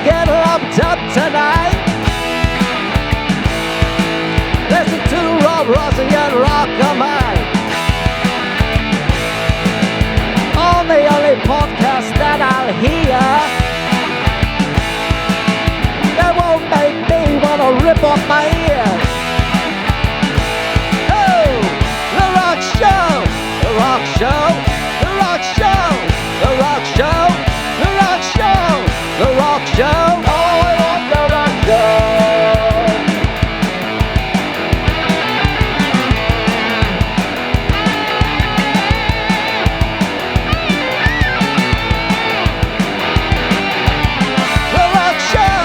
Get lumped up tonight. Listen to Rob Rossi and RockerMike on the only podcast that I'll hear that won't make me wanna rip off my ears. Oh, the Rock Show, the Rock Show, the Rock Show, the Rock Show, the Rock Show. The Rock Show, oh, I want the Rock Show. The Rock Show,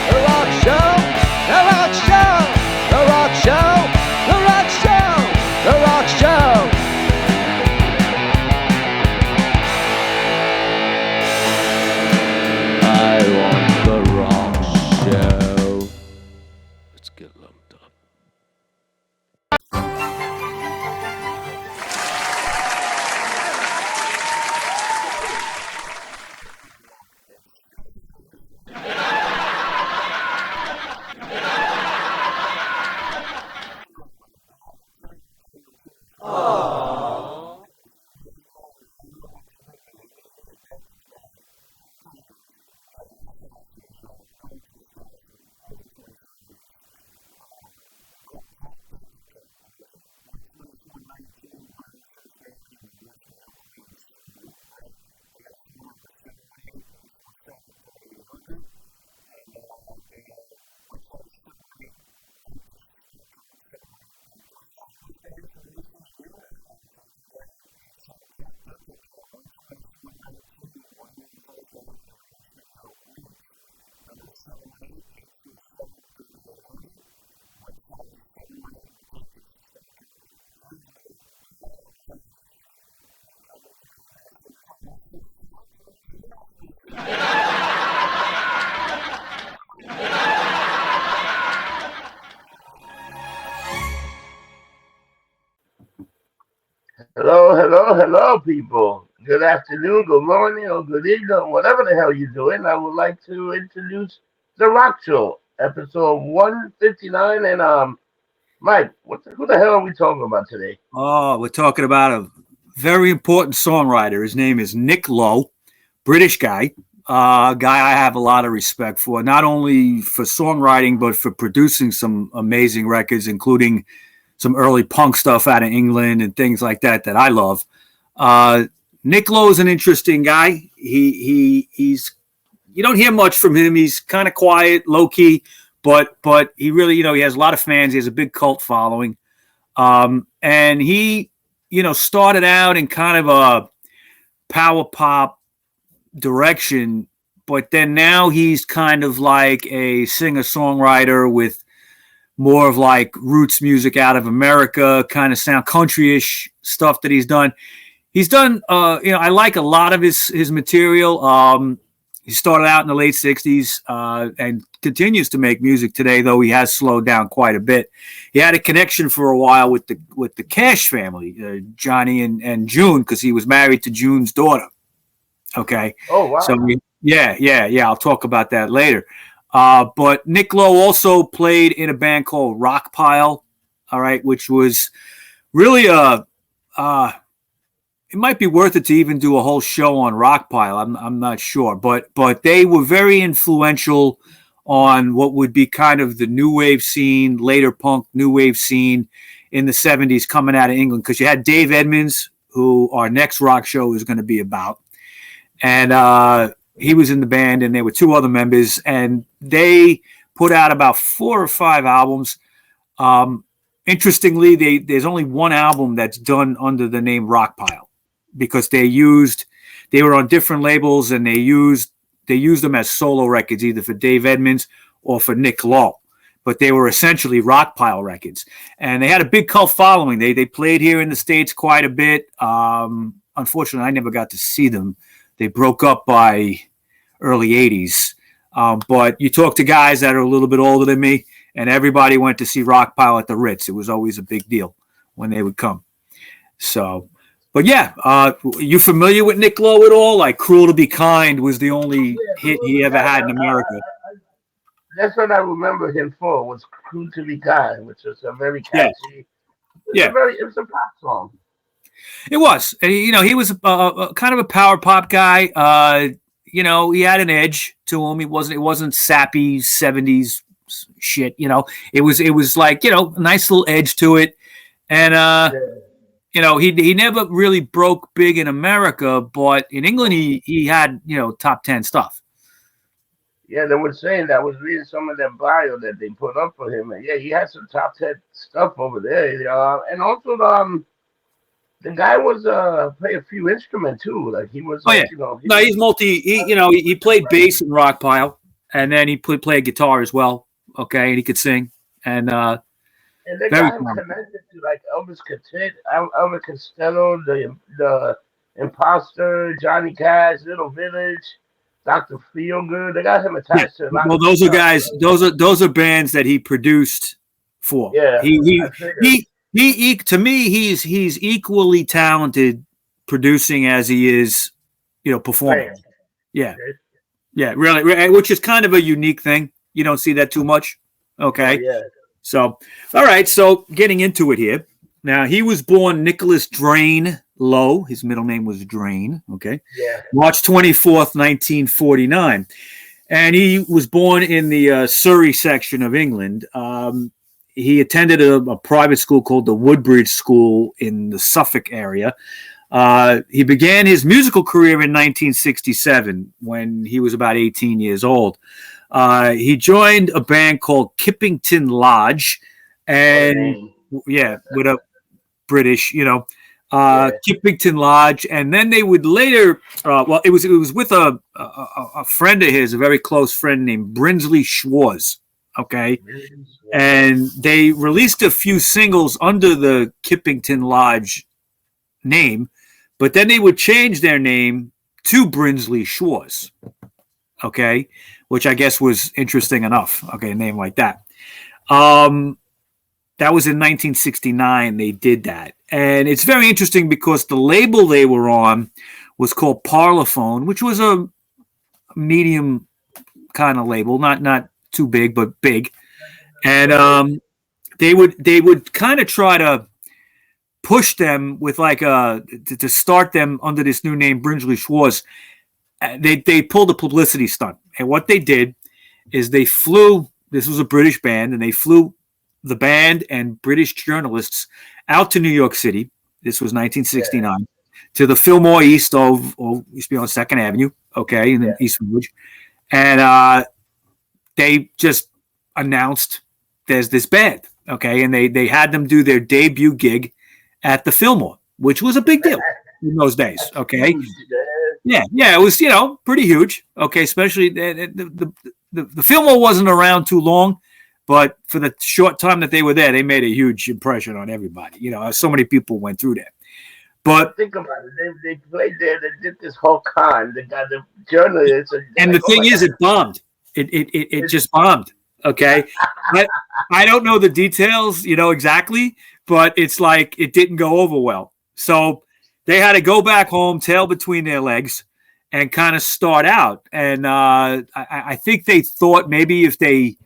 the Rock Show, the Rock Show, the Rock Show, the Rock Show, the Rock Show. I want the Rock Show. Let's get lumped up. Hello, people. Good afternoon, good morning, or good evening, or whatever the hell you're doing. I would like to introduce the Rock Show, episode 159. And Mike, who the hell are we talking about today? Oh, we're talking about a very important songwriter. His name is Nick Lowe, British guy. Guy I have a lot of respect for, not only for songwriting, but for producing some amazing records, including some early punk stuff out of England and things like that I love. Nick Lowe is an interesting guy. He's you don't hear much from him. He's kind of quiet, low key, but he really, he has a lot of fans. He has a big cult following. And he, started out in kind of a power pop direction, but then now he's kind of like a singer-songwriter with more of like roots music out of America, kind of sound country-ish stuff that he's done. He's done, I like a lot of his material. He started out in the late 60s and continues to make music today, though he has slowed down quite a bit. He had a connection for a while with the Cash family, Johnny and June, because he was married to June's daughter. Okay. Oh, wow. So, yeah. I'll talk about that later. But Nick Lowe also played in a band called Rockpile, all right, which was really it might be worth it to even do a whole show on Rockpile. I'm not sure, but they were very influential on what would be kind of the new wave scene, later punk new wave scene in the 70s coming out of England, because you had Dave Edmunds, who our next rock show is going to be about, and he was in the band, and there were two other members, and they put out about 4 or 5 albums. Interestingly, there's only one album that's done under the name Rockpile, because they were on different labels, and they used them as solo records, either for Dave Edmunds or for Nick Lowe. But they were essentially Rockpile records, and they had a big cult following. They played here in the States quite a bit. Unfortunately, I never got to see them. They broke up by early 80s. But you talk to guys that are a little bit older than me, and everybody went to see Rockpile at the Ritz. It was always a big deal when they would come. So, but yeah, you familiar with Nick Lowe at all? Like "Cruel to Be Kind" was the only hit he ever had in America. That's what I remember him for, was "Cruel to Be Kind," which was a very catchy. It was a pop song. It was. And, he was kind of a power pop guy. He had an edge to him. It wasn't sappy 70s shit. It was like, a nice little edge to it. And, he never really broke big in America, but in England, he had, top 10 stuff. Yeah, they were saying that. I was reading some of that bio that they put up for him. And yeah, he had some top 10 stuff over there. And also, the guy was play a few instruments too. Like he was. He's multi. He played bass in Rockpile, and then he played guitar as well. Okay, and he could sing. And the guy connected to like Elvis Costello, the Imposter, Johnny Cash, Little Village, Dr. Feelgood. They got him attached to. Well, those are guys. Those are bands that he produced for. Yeah, He to me, he's equally talented producing as he is, performing. Yeah, really, which is kind of a unique thing. You don't see that too much. Okay. Yeah. So, all right. So, getting into it here. Now, he was born Nicholas Drain Lowe. His middle name was Drain. Okay. Yeah. March 24th, 1949, and he was born in the Surrey section of England. He attended a private school called the Woodbridge School in the Suffolk area. He began his musical career in 1967 when he was about 18 years old. He joined a band called Kippington Lodge, and with a British, Kippington Lodge, and then they would later. It was with a friend of his, a very close friend named Brinsley Schwartz. Okay. And they released a few singles under the Kippington Lodge name, but then they would change their name to Brinsley Schwartz. Okay. Which I guess was interesting enough. Okay. A name like that. That was in 1969. They did that. And it's very interesting because the label they were on was called Parlophone, which was a medium kind of label, not too big, but big. And they would kind of try to push them with like to start them under this new name, Brinsley Schwartz. They pulled a publicity stunt. And what they did is they flew, this was a British band, and they flew the band and British journalists out to New York City. This was 1969, to the Fillmore East used to be on 2nd Avenue, okay, in the East Village. And they just announced there's this band, okay, and they had them do their debut gig at the Fillmore, which was a big deal in those days, okay. Yeah, it was pretty huge, okay. Especially the Fillmore wasn't around too long, but for the short time that they were there, they made a huge impression on everybody. So many people went through there. But think about it, they played there. They did this whole con. They got the journalists, and the thing is, it bombed. It just bombed. Okay, I don't know the details, exactly, but it's like it didn't go over well. So they had to go back home, tail between their legs, and kind of start out. And I think they thought maybe if they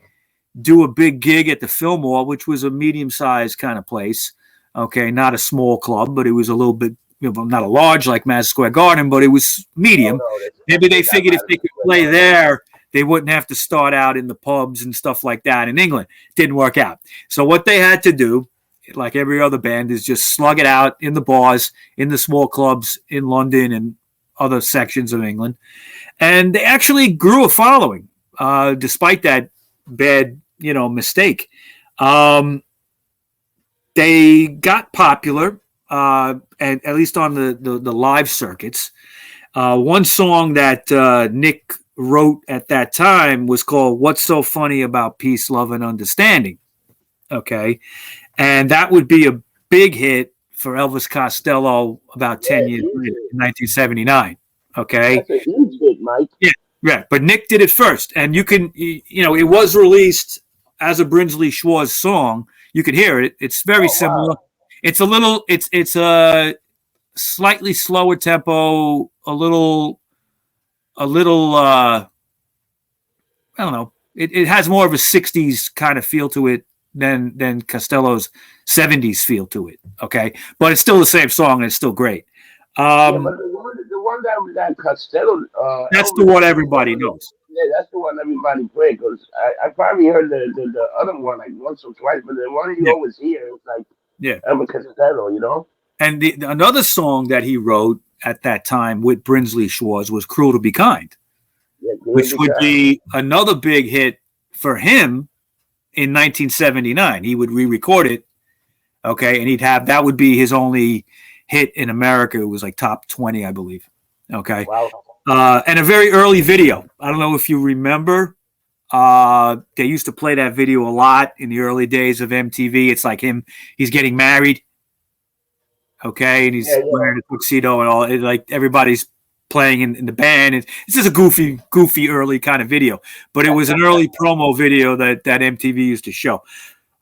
do a big gig at the Fillmore, which was a medium-sized kind of place, okay, not a small club, but it was a little bit, not a large like Madison Square Garden, but it was medium. Maybe they figured if they could play there, they wouldn't have to start out in the pubs and stuff like that in England. Didn't work out. So what they had to do, like every other band, is just slug it out in the bars, in the small clubs in London and other sections of England. And they actually grew a following, despite that bad, mistake. They got popular, and at least on the live circuits. One song that Nick wrote at that time was called "What's So Funny About Peace, Love, and Understanding." Okay, and that would be a big hit for Elvis Costello about 10 years later, in 1979. Okay, that's a huge hit, Mike. Yeah, but Nick did it first, and you can, it was released as a Brinsley Schwarz song. You could hear it. It's very similar. Wow. It's a slightly slower tempo, a little I don't know. It has more of a 60s kind of feel to it than Costello's 70s feel to it. Okay, but it's still the same song and it's still great. But the one that Costello. That's the one everybody knows. Yeah, that's the one everybody played. Because I probably heard the other one like once or twice, but the one you always hear is like Elvis Costello, you know. And another song that he wrote at that time with Brinsley Schwarz was "Cruel to Be Kind," which would be another big hit for him in 1979. He would re-record it, okay, and that would be his only hit in America. It was like top 20, I believe. Okay, wow. And a very early video. I don't know if you remember. They used to play that video a lot in the early days of MTV. It's like he's getting married. Okay, and he's wearing a tuxedo and all. Like everybody's playing in the band. It's just a goofy early kind of video. But it was an early promo video that MTV used to show.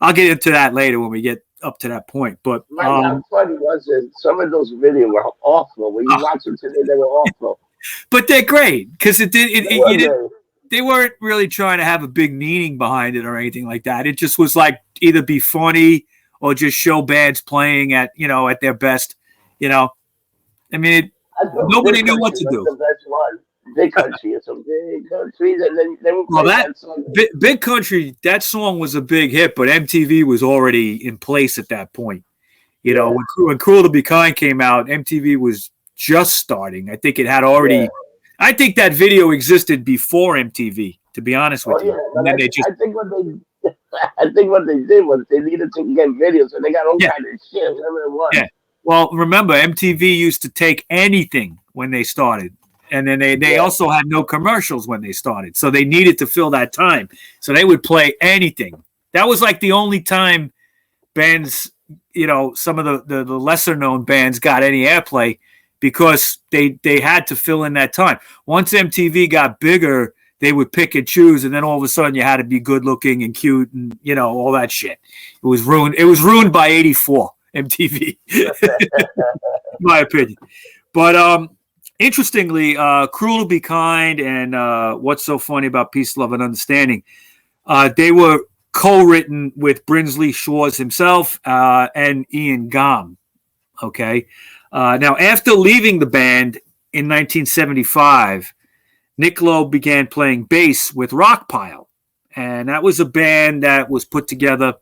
I'll get into that later when we get up to that point. But how funny was it? Some of those videos were awful. When you watch them today, they were awful. But they're great because they weren't really trying to have a big meaning behind it or anything like that. It just was like either be funny or just show bands playing at their best. I mean, nobody knew what to do. The best one. Big Country or some Big Country. Big Country, that song was a big hit, but MTV was already in place at that point. When Cruel to Be Kind came out, MTV was just starting. I think it had already. Yeah. I think that video existed before MTV. To be honest with you, and then I think what they did was they needed to get videos, and they got all kind of shit. Whatever it was. Yeah. Well, remember, MTV used to take anything when they started. And then they also had no commercials when they started. So they needed to fill that time. So they would play anything. That was like the only time bands, some of the lesser known bands got any airplay because they had to fill in that time. Once MTV got bigger, they would pick and choose. And then all of a sudden you had to be good looking and cute and, all that shit. It was ruined. It was ruined by 84 MTV, in my opinion. But, interestingly, Cruel to Be Kind and What's So Funny About Peace, Love, and Understanding, they were co-written with Brinsley Schwarz himself and Ian Gam. Okay. Now, after leaving the band in 1975, Nick Lowe began playing bass with Rockpile. And that was a band that was put together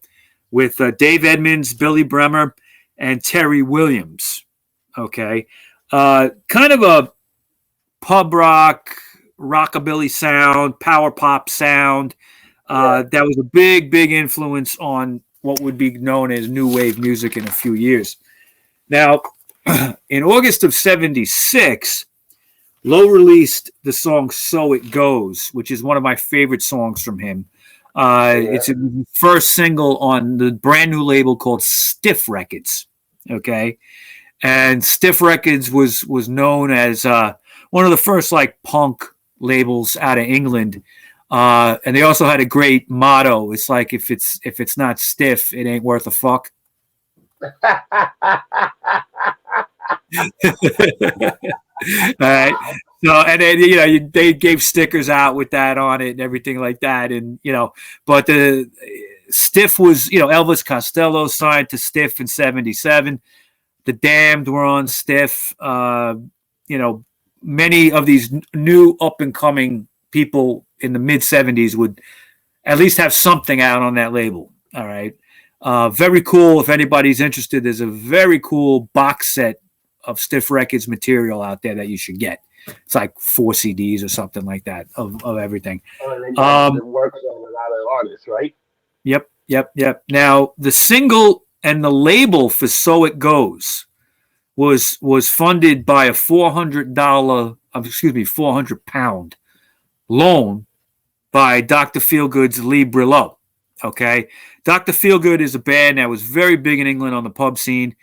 with Dave Edmunds, Billy Bremer, and Terry Williams. Okay. Kind of a pub rock, rockabilly sound, power pop sound. That was a big influence on what would be known as new wave music in a few years. Now, in August of 76, Lowe released the song So It Goes, which is one of my favorite songs from him. It's a first single on the brand new label called Stiff Records. Okay. And Stiff Records was known as one of the first like punk labels out of England, and they also had a great motto. It's like if it's not stiff, it ain't worth a fuck. All right. So and then they gave stickers out with that on it and everything like that, and but the Stiff was Elvis Costello signed to Stiff in 77. The Damned were on Stiff. Many of these new up-and-coming people in the mid-'70s would at least have something out on that label. All right. Very cool. If anybody's interested, there's a very cool box set of Stiff Records material out there that you should get. It's like 4 CDs or something like that of everything. It works on a lot of artists, right? Yep. Now, the single and the label for So It Goes was funded by a £400 loan by Dr. Feelgood's Lee Brillo. Okay. Dr. Feelgood is a band that was very big in England on the pub scene,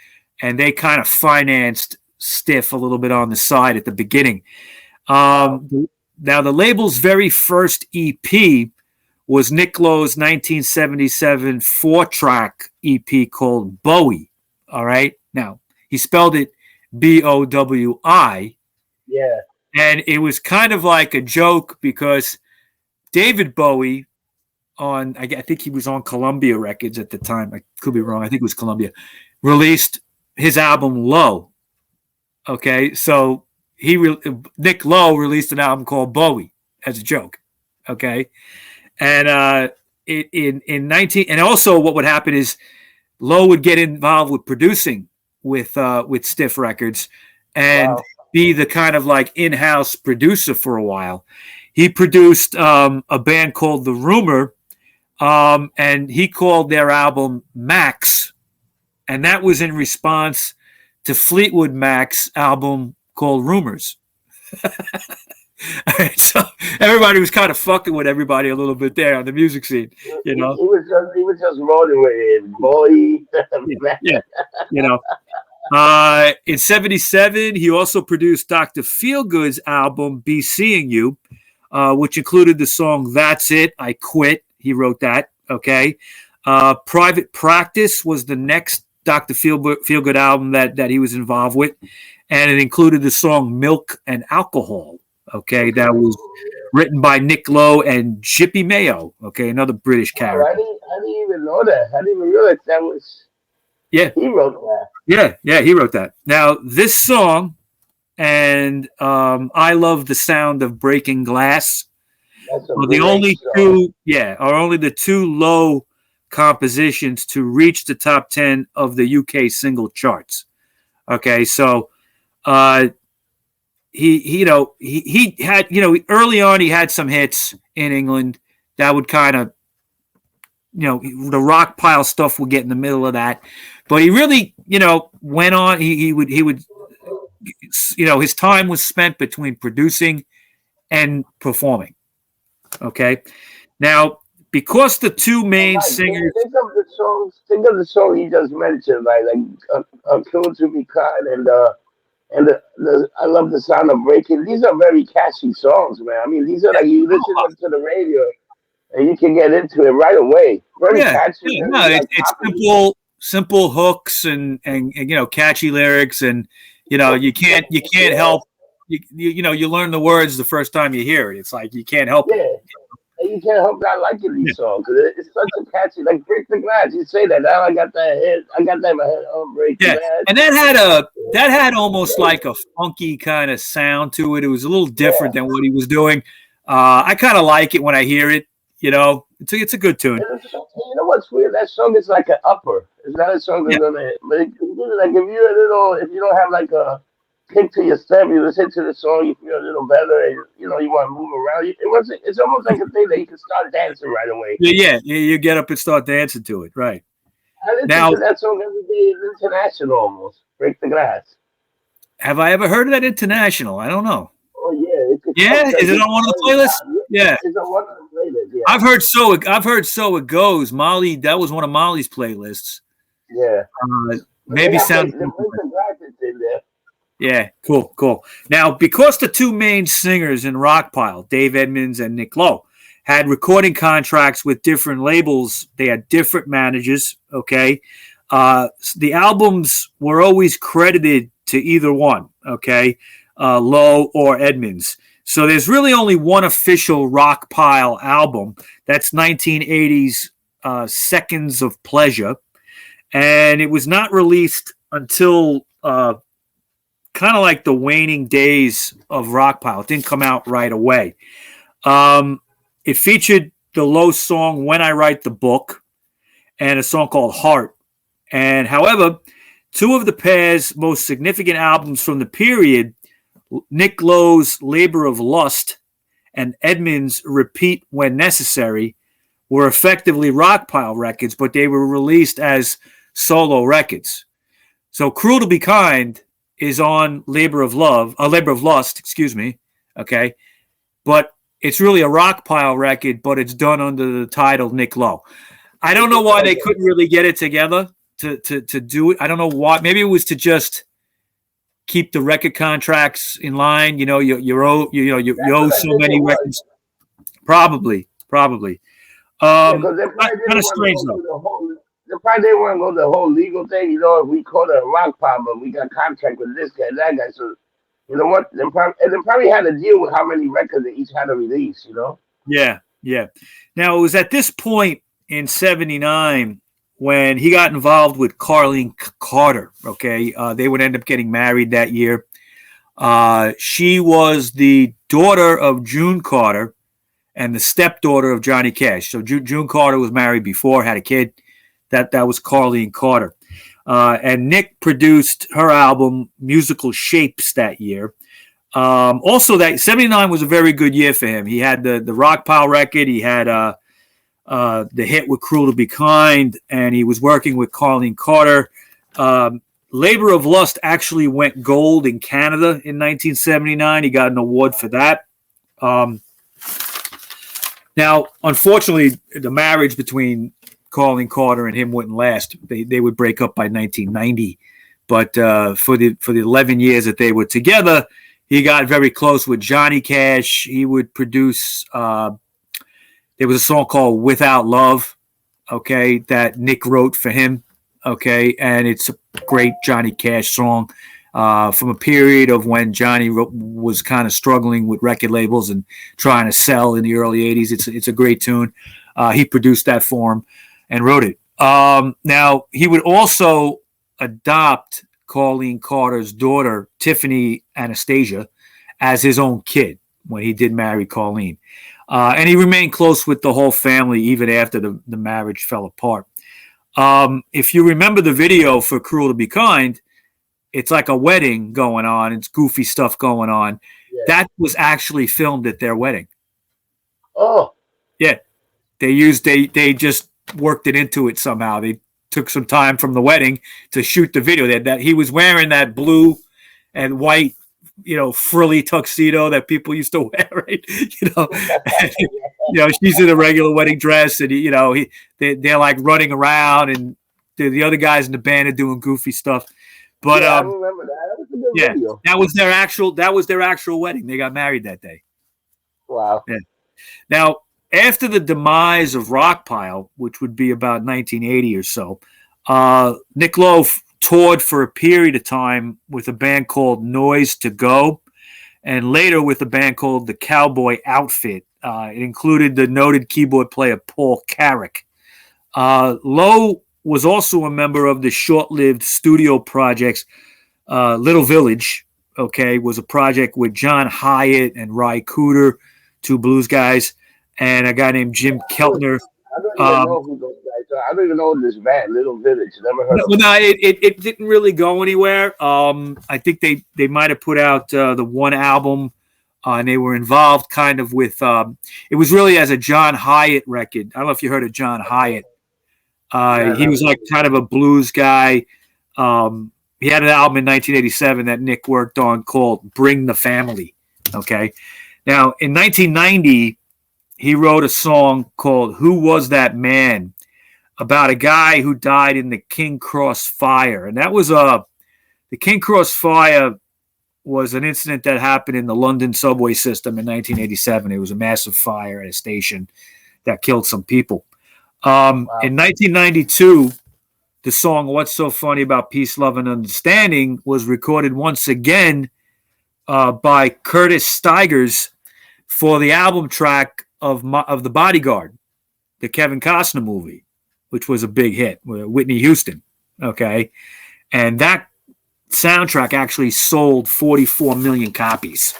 and they kind of financed Stiff a little bit on the side at the beginning. Now, the label's very first EP was Nick Lowe's 1977 4-track EP called Bowie. All right. Now, he spelled it Bowi. Yeah. And it was kind of like a joke because David Bowie I think he was on Columbia Records at the time. I could be wrong. I think it was Columbia. Released his album Lowe. Okay. So Nick Lowe released an album called Bowie as a joke. Okay. And and also what would happen is Lowe would get involved with producing with Stiff Records and be the kind of like in-house producer for a while. He produced a band called The Rumor, and he called their album Max, and that was in response to Fleetwood Mac's album called Rumors. So everybody was kind of fucking with everybody a little bit there on the music scene, you know. He was just rolling with it, boy. Yeah, you know. In 77, he also produced Dr. Feelgood's album Be Seeing You, which included the song That's It, I Quit. He wrote that, okay. Private Practice was the next Dr. Feelgood album that he was involved with, and it included the song Milk and Alcohol, okay. That was written by Nick Lowe and Chippy Mayo, okay, another British character. I didn't even know that. I didn't even realize that was... Yeah. He wrote that. Yeah, he wrote that. Now, this song and I Love the Sound of Breaking Glass are the only the two Lowe compositions to reach the top 10 of the UK single charts. Okay, so he had, early on he had some hits in England that would kind of, the Rockpile stuff would get in the middle of that. But he really, went on. He would, his time was spent between producing and performing. Okay. Now, because the two main singers. Think of the song he just mentioned, like "Killed to Be Kind" and I Love the Sound of Breaking. These are very catchy songs, man. I mean, these are like you listen to the radio and you can get into it right away. Very catchy. Yeah. No, it's simple hooks and catchy lyrics, and you can't help you learn the words the first time you hear it. It's like you can't help it. And you can't help not liking these songs because it's such a catchy, like Break the Glass. You say that now, I got that in my head. Oh, Break the Glass. And that had almost like a funky kind of sound to it. It was a little different than what he was doing. I kind of like it when I hear it. It's a good tune. You know what's weird? That song is like an upper. It's not a song that's gonna hit. But if you don't have like a kick to your step, you listen to the song, you feel a little better, and you want to move around. It's almost like a thing that you can start dancing right away. Yeah, you get up and start dancing to it, right? I listen to that song every day. It's international almost. Break the Glass. Have I ever heard of that international? I don't know. Oh yeah. Yeah, is it on one of the playlists? Yeah. It's on one of the playlists. Yeah. I've heard So It Goes. Molly, that was one of Molly's playlists. Yeah. Maybe sound. In there. Yeah, cool. Now, because the two main singers in Rockpile, Dave Edmunds and Nick Lowe, had recording contracts with different labels, they had different managers. Okay, the albums were always credited to either one. Okay, Lowe or Edmunds. So there's really only one official Rockpile album. That's 1980's Seconds of Pleasure. And it was not released until kind of like the waning days of Rockpile. It didn't come out right away. It featured the Lowe song When I Write the Book and a song called Heart. And however, two of the pair's most significant albums from the period, Nick Lowe's Labor of Lust and Edmunds' Repeat When Necessary, were effectively Rockpile records, but they were released as solo records. So Cruel to Be Kind is on Labor of Lust, okay? But it's really a Rockpile record, but it's done under the title Nick Lowe. I don't know why they couldn't really get it together to do it. I don't know why. Maybe it was to just keep the record contracts in line. You owe so many records. Probably. Yeah, because they probably Kind didn't of want to strange go though. through the whole. They probably didn't want to go the whole legal thing. You know, if we call it a Rockpile, but we got contract with this guy, that guy. So you know what? They probably had to deal with how many records they each had to release. You know. Yeah, yeah. Now it was at this point in '79 when he got involved with Carlene Carter. Okay, they would end up getting married that year. She was the daughter of June Carter and the stepdaughter of Johnny Cash. So June Carter was married before, had a kid. That was Carlene Carter. And Nick produced her album Musical Shapes that year. Also, that '79 was a very good year for him. He had the Rockpile record. He had the hit with Cruel to Be Kind, and he was working with Carlene Carter. Labor of Lust actually went gold in Canada in 1979. He got an award for that. Now, unfortunately, the marriage between Carlene Carter and him wouldn't last. They would break up by 1990. But for the 11 years that they were together, he got very close with Johnny Cash. He would produce. There was a song called "Without Love," okay, that Nick wrote for him. Okay, and it's a great Johnny Cash song from a period of when Johnny was kind of struggling with record labels and trying to sell in the early '80s. It's a great tune. He produced that for him and wrote it. Now, he would also adopt Carlene Carter's daughter, Tiffany Anastasia, as his own kid when he did marry Carlene. And he remained close with the whole family even after the marriage fell apart. If you remember the video for Cruel to Be Kind, it's like a wedding going on. It's goofy stuff going on. Yeah. That was actually filmed at their wedding. Oh. Yeah. They just worked it into it somehow. They took some time from the wedding to shoot the video. That he was wearing that blue and white, frilly tuxedo that people used to wear, right? And, she's in a regular wedding dress, and they're like running around, and the other guys in the band are doing goofy stuff. But I remember that. That was a good video. That was their actual wedding. They got married that day. Wow. Yeah. Now, after the demise of Rockpile, which would be about 1980 or so, Nick Lowe toured for a period of time with a band called Noise to Go, and later with a band called the Cowboy Outfit. It included the noted keyboard player Paul Carrick. Lowe was also a member of the short-lived studio projects Little Village, was a project with John Hyatt and Ry Cooder, two blues guys, and a guy named Jim Keltner. I don't even know who those guys are. I don't even know this band, Little Village. Never heard of it. No, it didn't really go anywhere. I think they might have put out the one album, and they were involved kind of with it was really as a John Hyatt record. I don't know if you heard of John Hyatt. He was like kind of a blues guy. He had an album in 1987 that Nick worked on called Bring the Family. Okay. Now, in 1990, he wrote a song called Who Was That Man? About a guy who died in the King Cross fire. And that was the King Cross fire was an incident that happened in the London subway system in 1987. It was a massive fire at a station that killed some people. Wow. In 1992, the song What's So Funny About Peace, Love, and Understanding was recorded once again by Curtis Stigers for the album track of The Bodyguard, the Kevin Costner movie, which was a big hit with Whitney Houston. Okay. And that soundtrack actually sold 44 million copies.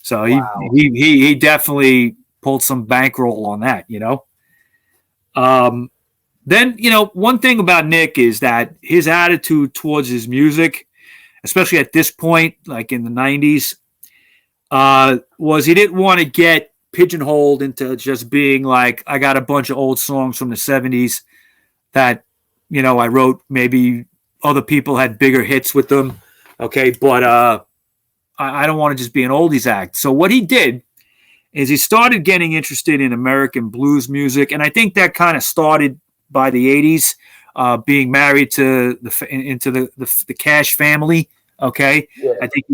So wow. he definitely pulled some bankroll on that, Then, one thing about Nick is that his attitude towards his music, especially at this point, like in the 90s, was he didn't want to get pigeonholed into just being like, I got a bunch of old songs from the 70s that, I wrote. Maybe other people had bigger hits with them. Okay. But I don't want to just be an oldies act. So what he did is he started getting interested in American blues music. And I think that kind of started by the 80s, being married to the Cash family. Okay. Yeah. I think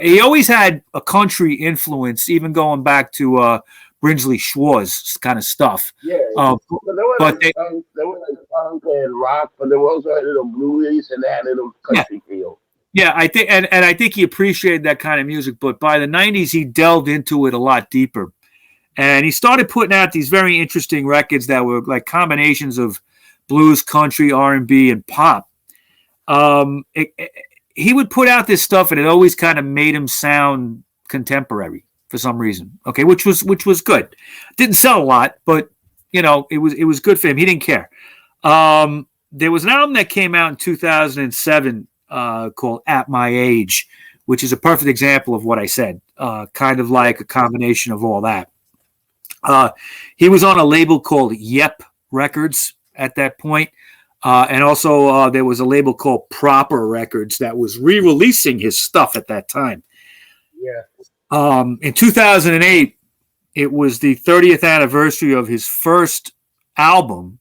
he always had a country influence, even going back to Brinsley Schwarz kind of stuff. Yeah. Uh, But there were but like funk and rock, but there was also a little blues and that little country feel. Yeah, I think, and I think he appreciated that kind of music. But by the '90s, he delved into it a lot deeper, and he started putting out these very interesting records that were like combinations of blues, country, R&B, and pop. He would put out this stuff, and it always kind of made him sound contemporary for some reason. Okay, which was good. Didn't sell a lot, but it was good for him. He didn't care. There was an album that came out in 2007 called "At My Age," which is a perfect example of what I said. Kind of like a combination of all that. He was on a label called Yep Records at that point. And also there was a label called Proper Records that was re-releasing his stuff at that time. Yeah. In 2008, it was the 30th anniversary of his first album.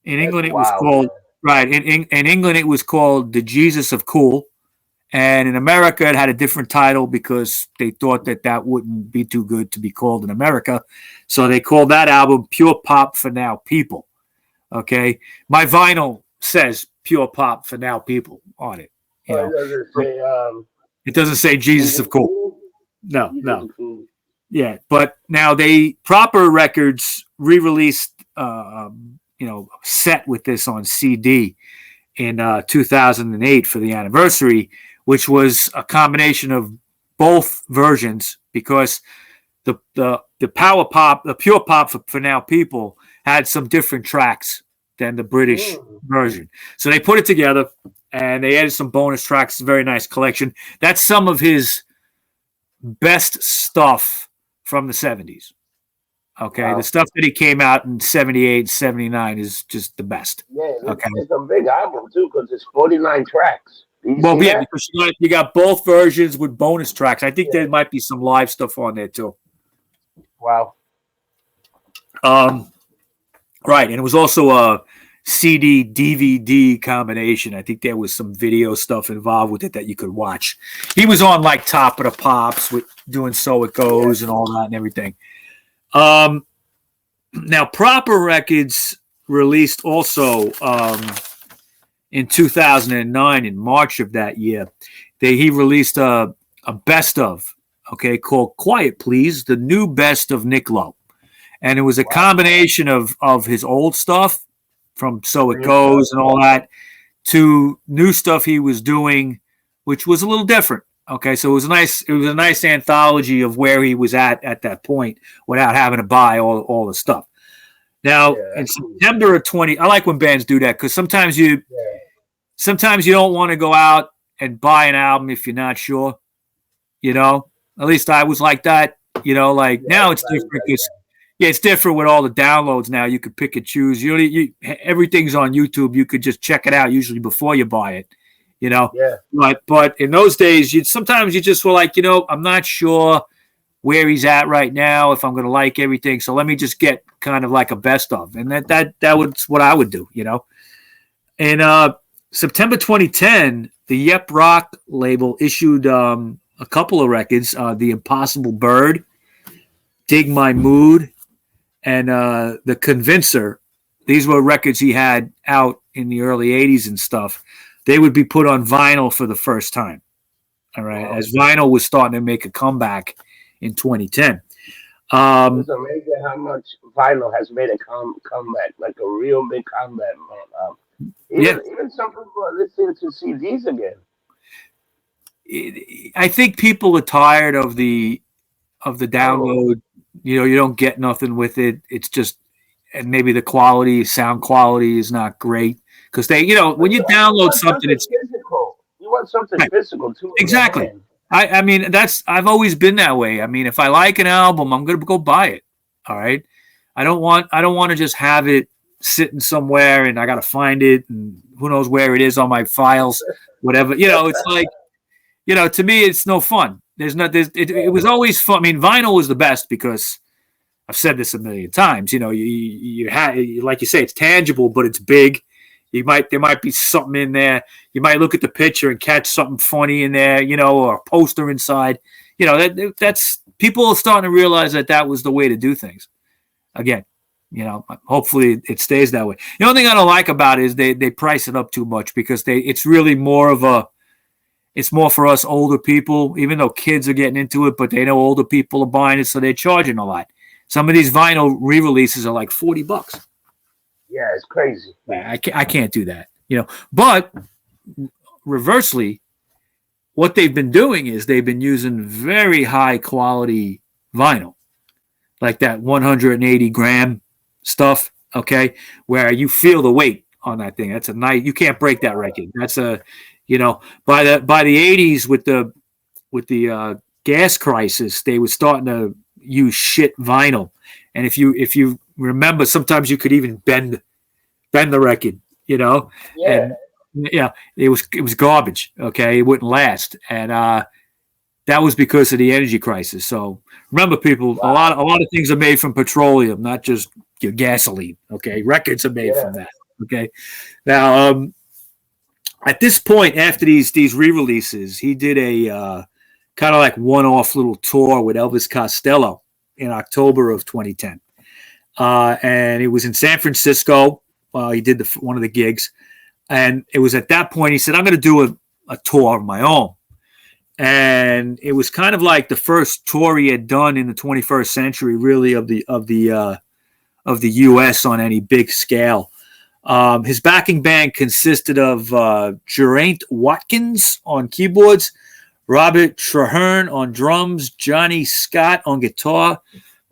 In England, it was called In England, it was called The Jesus of Cool, and in America, it had a different title because they thought that wouldn't be too good to be called in America, so they called that album Pure Pop for Now People. Okay, my vinyl says Pure Pop for Now People on it. It doesn't say Jesus of Cool. No. Yeah, but now Proper Records re-released set with this on CD in 2008 for the anniversary, which was a combination of both versions because the Power Pop, the Pure Pop for Now People had some different tracks than the British version. So they put it together and they added some bonus tracks. It's a very nice collection. That's some of his best stuff from the 70s. Okay, wow. The stuff that he came out in 78, 79 is just the best. Yeah, it's a big album too because it's 49 tracks. Well, yeah, because you got both versions with bonus tracks. I think there might be some live stuff on there too. Wow. Right, and it was also a CD DVD combination. I think there was some video stuff involved with it that you could watch. He was on like Top of the Pops with doing So It Goes and all that and everything. Now Proper Records released also in 2009 in March of that year. He released a best of, called Quiet Please, the new best of Nick Lowe. And it was a combination of his old stuff from So It Goes and all that to new stuff he was doing, which was a little different. Okay, so it was a nice anthology of where he was at that point without having to buy all the stuff. Now in September of 20, I like when bands do that because sometimes you don't want to go out and buy an album if you're not sure. At least I was like that. Now it's different because it's different with all the downloads now. You could pick and choose. Everything's on YouTube. You could just check it out usually before you buy it. But in those days, sometimes you just were like, I'm not sure where he's at right now, if I'm going to like everything. So let me just get kind of like a best of. And that was what I would do, In September 2010, the Yep Rock label issued a couple of records, The Impossible Bird, Dig My Mood, and The Convincer. These were records he had out in the early 80s and stuff. They would be put on vinyl for the first time. All right. Wow. As vinyl was starting to make a comeback in 2010. It's amazing how much vinyl has made a comeback, like a real big comeback. Even some people are listening to CDs again. I think people are tired of the download. You don't get nothing with it. It's just, and maybe the sound quality is not great. Because when you download something, it's physical. You want something physical too. Exactly. I mean, I've always been that way. I mean, if I like an album, I'm gonna go buy it. All right. I don't want to just have it sitting somewhere and I gotta find it and who knows where it is on my files, whatever. It's like, to me, it's no fun. It was always fun. I mean, vinyl was the best because I've said this a million times. You had, like you say, it's tangible, but it's big. There might be something in there. You might look at the picture and catch something funny in there, or a poster inside. that's people are starting to realize that was the way to do things. Again, hopefully it stays that way. The only thing I don't like about it is they price it up too much because it's really it's more for us older people, even though kids are getting into it, but they know older people are buying it, so they're charging a lot. Some of these vinyl re-releases are like $40. Yeah, it's crazy. I can't do that, But reversely, what they've been doing is they've been using very high quality vinyl, like that 180 gram stuff, okay, where you feel the weight on that thing. That's a nice. You can't break that record. That's a, by the 80s with the gas crisis, they were starting to use shit vinyl, and if you remember, sometimes you could even bend the record, Yeah. And it was garbage. Okay, it wouldn't last, and that was because of the energy crisis. So remember, people, a lot of things are made from petroleum, not just your gasoline. Okay, records are made from that. Okay, now at this point, after these re-releases, he did a kind of like one-off little tour with Elvis Costello in October of 2010, and it was in San Francisco. He did one of the gigs, and it was at that point he said, "I'm going to do a tour of my own." And it was kind of like the first tour he had done in the 21st century, really, of the U.S. on any big scale. His backing band consisted of Geraint Watkins on keyboards, Robert Traherne on drums, Johnny Scott on guitar,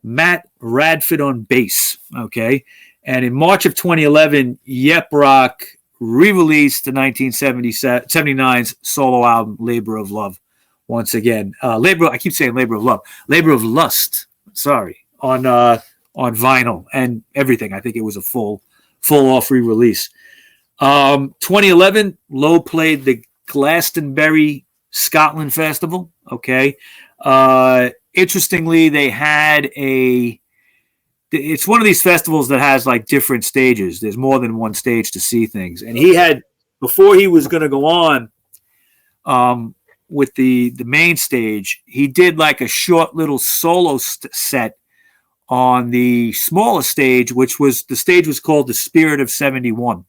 Matt Radford on bass. Okay, and in March of 2011, Yep Rock re-released the 1979's solo album "Labor of Love." Once again, I keep saying Labor of Love, Labor of Lust. Sorry, on vinyl and everything. I think it was a full off re-release. 2011, Lowe played the Glastonbury Scotland Festival. Okay, interestingly, they had it's one of these festivals that has like different stages. There's more than one stage to see things, and he had, before he was going to go on with the main stage, he did like a short little solo set on the smaller stage, the stage was called the Spirit of 71.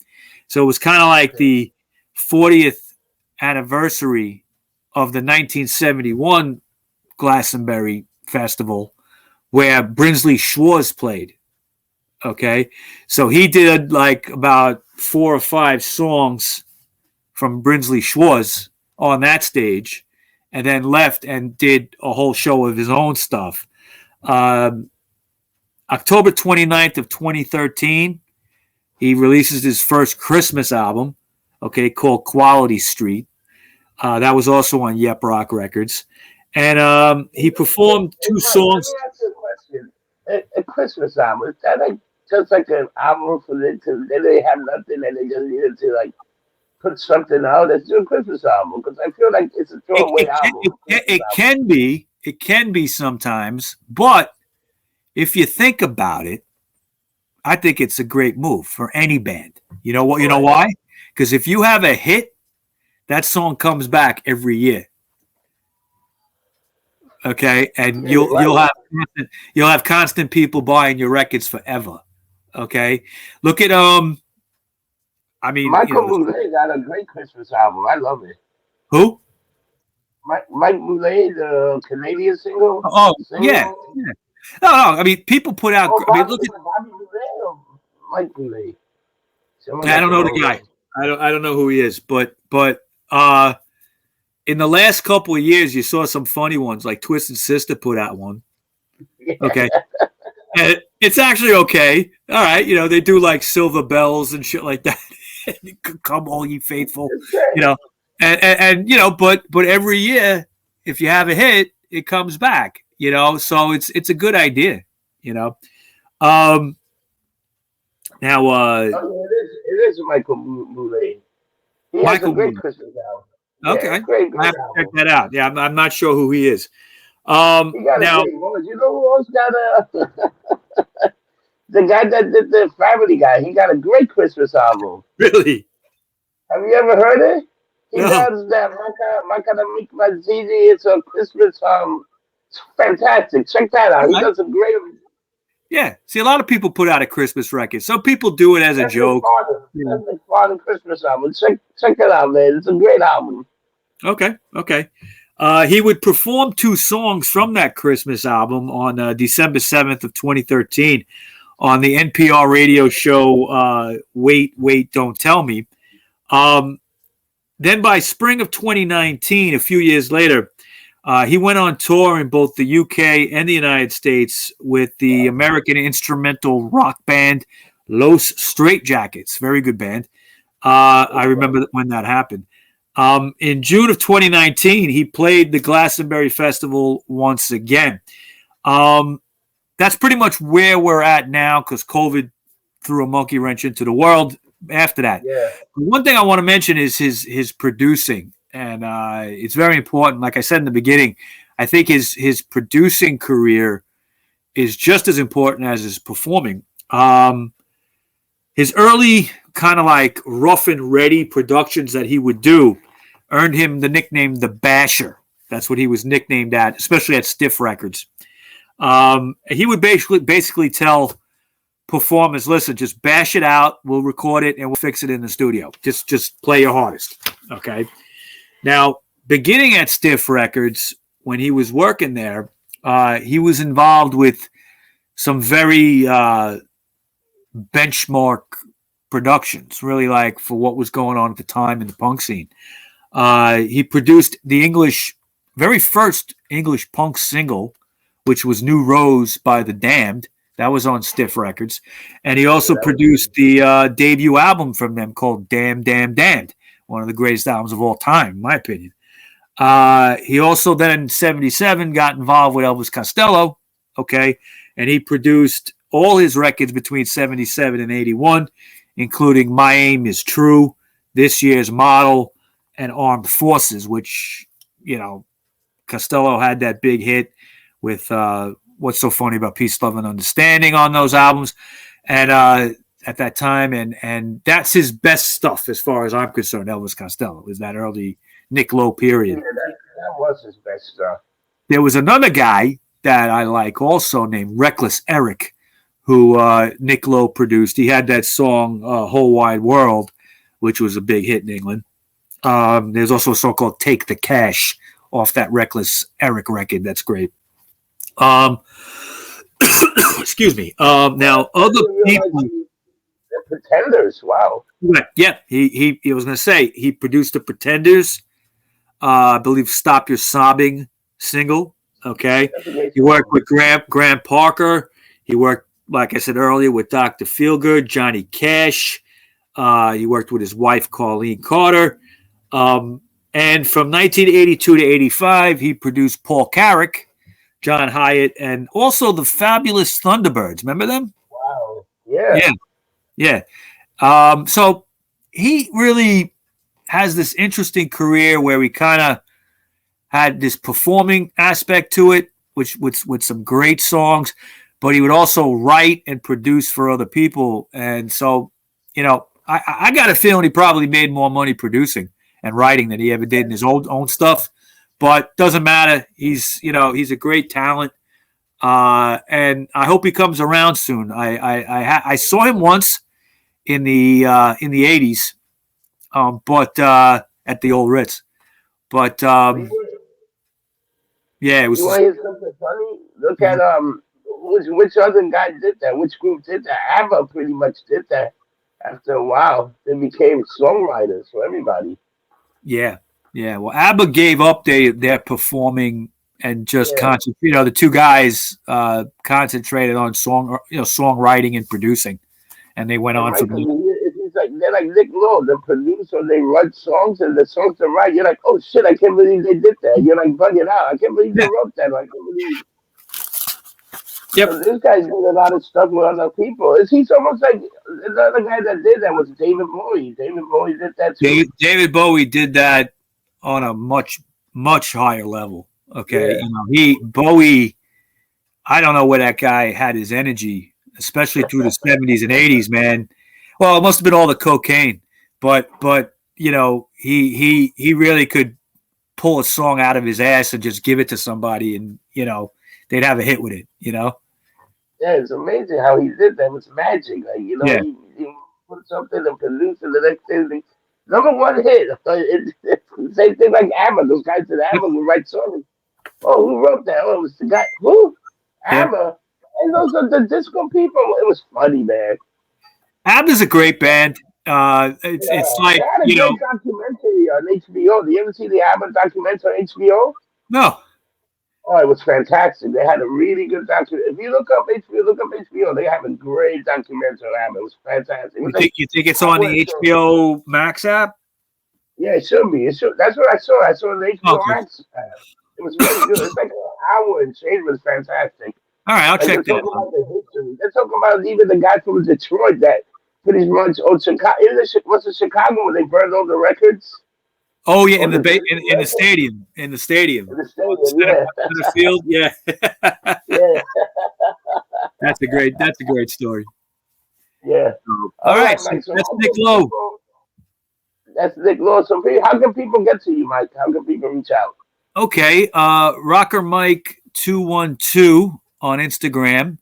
So it was kind of like the 40th anniversary of the 1971 Glastonbury Festival, where Brinsley Schwarz played. Okay, so he did like about 4 or 5 songs from Brinsley Schwarz on that stage, and then left and did a whole show of his own stuff. October 29th of 2013, he releases his first Christmas album, okay, called Quality Street. That was also on Yep Rock Records. And he performed 2 songs. Let me ask you a question. A Christmas album, is that like just like an album for them to, they didn't have nothing and they just needed to like put something out? It's a Christmas album, because I feel like it's a throwaway album. It can be sometimes, but if you think about it, I think it's a great move for any band. You know what? You know why? Because if you have a hit, that song comes back every year. Okay, and you'll have constant people buying your records forever. Okay, look at Michael Bublé got a great Christmas album. I love it. Who? Mike Bublé, the Canadian singer. Oh, yeah. No. I mean, people put out. Oh, I mean, look at Bobby Bublé or Mike Bublé. I don't know the guy. I don't know who he is, but in the last couple of years, you saw some funny ones, like Twisted Sister put out one. Okay. And it's actually okay. All right. They do like Silver Bells and shit like that. Come all ye faithful, and but every year, if you have a hit, it comes back, so it's a good idea, Now, it is Michael Bublé. He has a great Christmas album. Okay, great I have to check that out. Yeah, I'm not sure who he is. He got now, a great voice. You know who else got a? The guy that did the Family Guy. He got a great Christmas album. Really? Have you ever heard it? He No. does that. Makana Mikmazizi. It's a Christmas It's fantastic. Check that out. He does a great. Yeah. See, a lot of people put out a Christmas record. Some people do it as a joke. That's the Father Christmas album. Check it out, man. It's a great album. Okay. He would perform 2 songs from that Christmas album on December 7th of 2013 on the NPR radio show Wait, Wait, Don't Tell Me. Then by spring of 2019, a few years later, he went on tour in both the UK and the United States with the American instrumental rock band Los Straitjackets. Very good band. I remember when that happened. In June of 2019, he played the Glastonbury Festival once again. That's pretty much where we're at now because COVID threw a monkey wrench into the world after that. Yeah. One thing I want to mention is his producing, and it's very important. Like I said in the beginning, I think his producing career is just as important as his performing. His early kind of like rough and ready productions that he would do earned him the nickname The Basher. That's what he was nicknamed at, especially at Stiff Records. He would basically tell performers, listen, just bash it out. We'll record it and we'll fix it in the studio. Just play your hardest. Okay. Now, beginning at Stiff Records, when he was working there, he was involved with some very benchmark productions, really like for what was going on at the time in the punk scene. He produced the very first English punk single, which was New Rose by The Damned. That was on Stiff Records. And he also produced the debut album from them called Damn, Damn, Damned, one of the greatest albums of all time, in my opinion. He also then in 1977 got involved with Elvis Costello, okay? And he produced all his records between 1977 and 1981, including My Aim Is True, This Year's Model, and Armed Forces, which, Costello had that big hit with What's So Funny About Peace, Love, and Understanding on those albums. And at that time, and that's his best stuff as far as I'm concerned, Elvis Costello, is that early Nick Lowe period. Yeah, that was his best stuff. There was another guy that I like also named Reckless Eric, who Nick Lowe produced. He had that song, Whole Wide World, which was a big hit in England. There's also a song called Take the Cash off that Reckless Eric record. That's great. Excuse me. Now, other people... The Pretenders, wow. Yeah, he was going to say, he produced The Pretenders, I believe Stop Your Sobbing single, okay? He worked with Graham Parker. He worked, like I said earlier, with Dr. Feelgood, Johnny Cash. He worked with his wife, Colleen Carter. And from 1982 to 85, he produced Paul Carrack, John Hyatt, and also the Fabulous Thunderbirds. Remember them? Wow. Yeah. So he really has this interesting career where he kind of had this performing aspect to it, which with some great songs, but he would also write and produce for other people. And so, I got a feeling he probably made more money producing and writing than he ever did in his own stuff. But doesn't matter. He's a great talent, and I hope he comes around soon. I saw him once in the 80s, but at the old Ritz. But yeah, it was. You want to hear something funny? Look at which other guy did that? Which group did that? ABBA pretty much did that. After a while, they became songwriters for everybody. Yeah. Well, ABBA gave up their performing and just concentrated. The two guys concentrated on songwriting and producing, and they went on from there. They're like Nick Lowe, the producer. They write songs, and the songs they write, you're like, oh shit, I can't believe they did that. You're like bugging out. I can't believe they wrote that. I can't believe. Yep. So this guy's doing a lot of stuff with other people. He's almost like another guy that did that was David Bowie. David Bowie did that too. David Bowie did that on a much, much higher level. Okay. Yeah. Bowie, I don't know where that guy had his energy, especially through the 70s and 80s, man. Well, it must have been all the cocaine, but he really could pull a song out of his ass and just give it to somebody, and they'd have a hit with it. Yeah, it's amazing how he did that. It was magic. Like, Yeah. he put something and produced it the next thing. Number one hit. It's the same thing like ABBA. Those guys at ABBA would write songs. Oh, who wrote that? Oh, it was the guy. Who? Yeah. ABBA. And those are the disco people. It was funny, man. ABBA's a great band. It's like, they had a great documentary on HBO. Did you ever see the ABBA documentary on HBO? No. Oh, it was fantastic. They had a really good documentary. If you look up HBO. They have a great documentary on ABBA. It was fantastic. You think it's on the HBO Max app? Yeah, it should be. That's what I saw. I saw the HBO Okay. Max app. It was really good. It's like an hour and change. It was fantastic. All right, I'll check that They're out. talking about the history. They're talking about even the guy from Detroit that pretty much Chicago. What's the Chicago where they burned all the records? Oh yeah, in the stadium. In the stadium. In the stadium, yeah. In the field, yeah. Yeah. That's a great story. Yeah. All right, so Mike, that's Nick Lowe. That's Nick Lowe. So how can people get to you, Mike? How can people reach out? Okay, RockerMike212 on Instagram,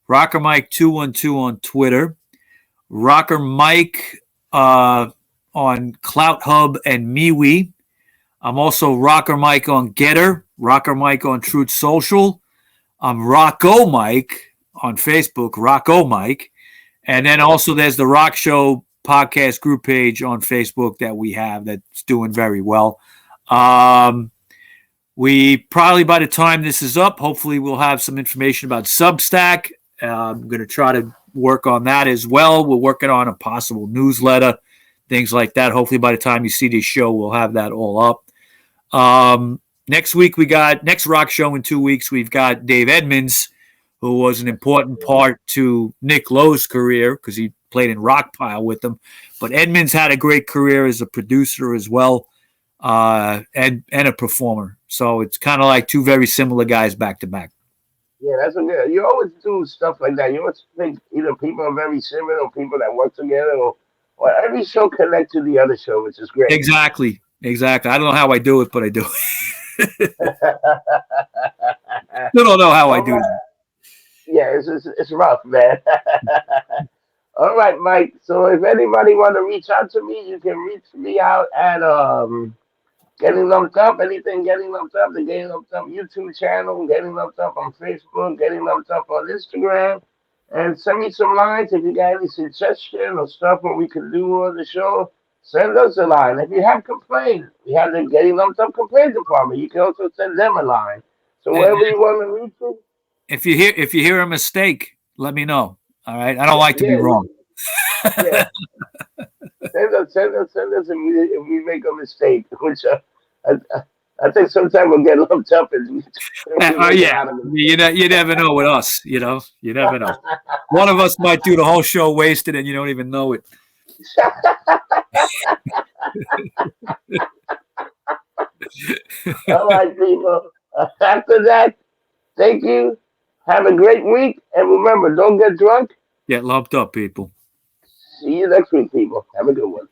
RockerMike212 on Twitter, RockerMike on Clout Hub and MeWe. I'm also RockerMike on Getter, RockerMike on Truth Social. I'm RockoMike on Facebook, RockoMike. And then also there's the Rockshow podcast group page on Facebook that we have that's doing very well. We probably, by the time this is up, hopefully we'll have some information about Substack. I'm going to try to work on that as well. We're working on a possible newsletter, things like that. Hopefully by the time you see this show, we'll have that all up. Next week, next Rock Show in 2 weeks, we've got Dave Edmunds, who was an important part to Nick Lowe's career because he played in Rockpile with him. But Edmunds had a great career as a producer as well, and a performer. So it's kind of like two very similar guys back to back. Yeah, that's a good. You always do stuff like that. You always think either people are very similar or people that work together, or every show connect to the other show, which is great. Exactly. I don't know how I do it, but I do. Still don't know how I do it. Yeah, it's rough, man. All right, Mike. So if anybody want to reach out to me, you can reach me out at Getting Lumped Up. Anything Getting Lumped Up, the Getting Lumped Up YouTube channel, Getting Lumped Up on Facebook, Getting Lumped Up on Instagram. And send me some lines if you got any suggestion or stuff what we can do on the show. Send us a line. If you have complaints, we have the Getting Lumped Up complaint department. You can also send them a line. So wherever you want to reach me. If you hear a mistake, let me know. All right, I don't like to be wrong. Yeah. Send us if we make a mistake, which I think sometimes we'll get lumped up. Yeah, you never know with us. You never know. One of us might do the whole show wasted, and you don't even know it. All right, people. After that, thank you. Have a great week, and remember, don't get drunk. Get lumped up, people. See you next week, people. Have a good one.